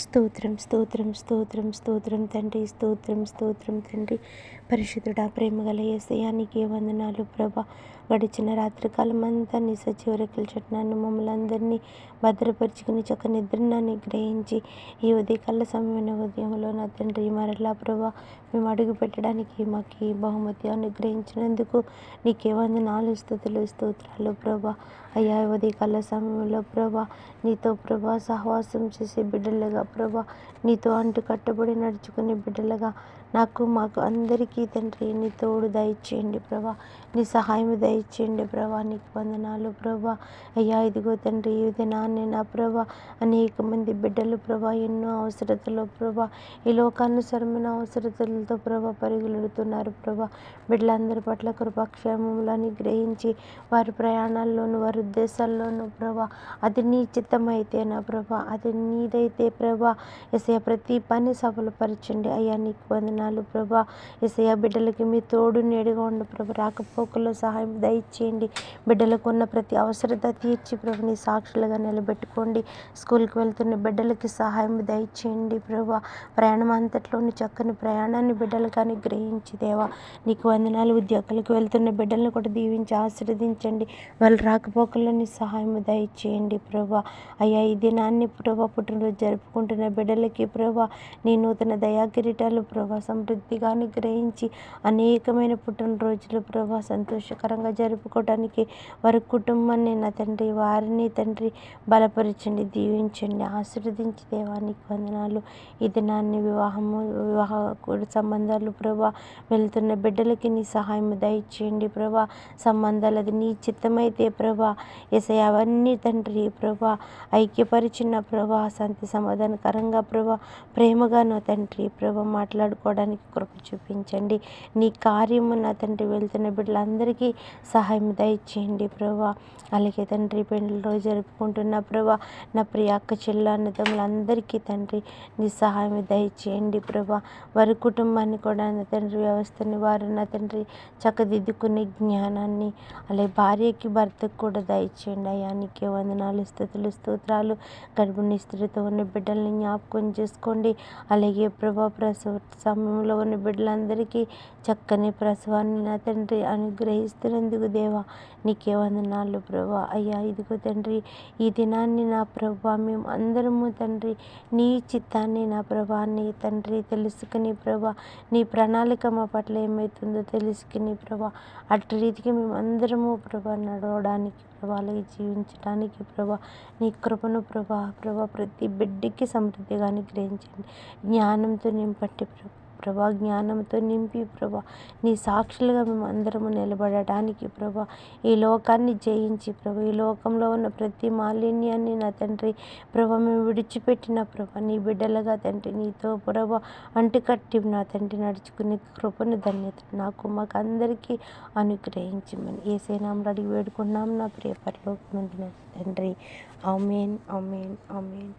స్తోత్రం స్తోత్రం స్తోత్రం స్తోత్రం తండ్రి, స్తోత్రం స్తోత్రం తండ్రి. పరిశుద్ధుడా, ప్రేమగల యేసయ్యా, నీకే వందనాలు ప్రభా. గడిచిన రాత్రికాలం అంతా నీ సజీవ రెక్కల చాటున మమ్మల్ని అందరినీ భద్రపరుచుకుని చక్క నిద్రను గ్రహించి ఈ ఉదయకాల సమయమైన ఉదయంలో నా తండ్రి మరలా ప్రభా మేము అడుగు పెట్టడానికి మాకు ఈ బహుమతి అనుగ్రహించినందుకు నీకే వందనాలు, స్తుతులు, స్తోత్రాలు ప్రభా. అయ్యా, ఉదయకాల సమయంలో ప్రభా నీతో ప్రభా సహవాసం చేసే బిడ్డలుగా ప్రభా, నీతో అంటు కట్టబడి నడుచుకునే బిడ్డలుగా మాకు అందరికీ తండ్రి నీ తోడు దయచేయండి ప్రభా, నీ సహాయం దయచేయండి ప్రభా. నీకు వందనాలు ప్రభా. అయ్యా, ఇదిగో తండ్రి ఈ దినాన్ని నా ప్రభా అనేక మంది బిడ్డలు ప్రభా ఎన్నో అవసరతలో ప్రభా ఈ లోకానుసరమైన అవసరతలతో ప్రభా పరుగులెడుతున్నారు ప్రభా. బిడ్డలందరి పట్ల కృపాక్షేమములని గ్రహించి వారి ప్రయాణాల్లోనూ వారి ఉద్దేశాల్లోనూ ప్రభా అది నీ చిత్తమైతే నా ప్రభా, అది నీదైతే ప్రభా యేసయ్య ప్రతి పని సఫలపరచండి. అయ్యా, నీకు వందనాలు ప్రభా. యేసయ్య, బిడ్డలకి మీ తోడు నీడగా ఉండు ప్రభా. రాకపోకల్లో సహాయం దయచేయండి. బిడ్డలకు ఉన్న ప్రతి అవసరత తీర్చి ప్రభు నీ సాక్షులుగా నిలబెట్టుకోండి. స్కూల్కి వెళ్తున్న బిడ్డలకి సహాయం దయచేయండి ప్రభా. ప్రయాణం అంతట్లోని చక్కని ప్రయాణాన్ని బిడ్డలకు అనుగ్రహించి దేవా నీకు వందనాలు. ఉద్యోగాలకు వెళ్తున్న బిడ్డలను కూడా దీవించి ఆశీర్వదించండి. వాళ్ళు రాకపోకల్లోని సహాయం దయచేయండి ప్రభా. అయ్యా, ఈ దినాన్ని ప్రభా పుట్టినరోజు జరుపుకుంటున్న బిడ్డలకి ప్రభా నీ నూతన దయాకిరీటాలు ప్రభా సమృద్ధిగా అనుగ్రహించి అనేకమైన పుట్టినరోజులు ప్రభా సంతోషకరంగా జరుపుకోవడానికి వారి కుటుంబాన్ని నా తండ్రి వారిని తండ్రి బలపరచండి, దీవించండి, ఆశీర్వదించి దేవానికి వందనాలు. ఈ దినాన్ని వివాహ సంబంధాలు ప్రభా వెళ్తున్న బిడ్డలకి నీ సహాయం దయచేయండి ప్రభా. సంబంధాలు అది నీ చిత్తమైతే ప్రభా యేసయ్య అవన్నీ తండ్రి ప్రభా ఐక్యపరిచిన ప్రభా శాంతి సమాధానకరంగా ప్రభా ప్రేమగా నా తండ్రి ప్రభా మాట్లాడుకోవడానికి కృప చూపించండి. నీ కార్యము నా తండ్రి వెళ్తున్న బిడ్డలందరికీ సహాయం దయచేయండి ప్రభా. అలాగే తండ్రి పెళ్లి రోజు జరుపుకుంటున్న ప్రభా నా ప్రియ అక్క చెల్ల అన్నదమ్ములందరికీ తండ్రి నీ సహాయం దయచేయండి ప్రభా. వారి కుటుంబాన్ని కూడా నా తండ్రి వ్యవస్థని వారు నా తండ్రి చక్కదిద్దుకునే జ్ఞానాన్ని అలాగే భార్యకి భర్తకు కూడా దయచేయండి. అయ్యా, నీకే వందనాలు, స్తుతులు, స్తోత్రాలు. గర్భిణీ స్త్రీతో ఉన్న బిడ్డల్ని జ్ఞాపకం చేసుకోండి. అలాగే ప్రభా ప్రసవ సమయంలో ఉన్న బిడ్డలందరికీ చక్కని ప్రసవాన్ని నా తండ్రి అనుగ్రహిస్తున్నందుకు దేవా నీకే వందనాలు ప్రభా. అయ్యా, ఇదిగో తండ్రి ఈ దినాన్ని నా ప్రభా మేము అందరము తండ్రి నీ చిత్తాన్ని నా ప్రభాన్ని తండ్రి తెలుసుకుని ప్రభా నీ ప్రణాళిక మా పట్ల ఏమవుతుందో తెలుసుకుని ప్రభా అటు రీతికి మేము అందరము ప్రభా నడవడానికి ప్రభా అలాగే జీవించడానికి ప్రభా నీ కృపను ప్రభా ప్రతి బిడ్డకి సమృద్ధిగా అనుగ్రహించండి. జ్ఞానంతో నింపట్టి ప్రభా జ్ఞానంతో నింపి ప్రభా నీ సాక్షులుగా మేము అందరము నిలబడటానికి ప్రభా ఈ లోకాన్ని జయించి ప్రభా ఈ లోకంలో ఉన్న ప్రతి మాలిన్యాన్ని నా తండ్రి ప్రభా మేము విడిచిపెట్టిన ప్రభా నీ బిడ్డలుగా తండ్రి నీతో ప్రభా అంటుకట్టి నా తండ్రి నడుచుకునే కృపను ధన్యత మాకు అందరికీ అనుగ్రహించమని యేసయ్య నామములో అడిగి వేడుకున్నాం నా ప్రియ పరలోకమందున తండ్రి. ఆమేన్, ఆమేన్, ఆమేన్.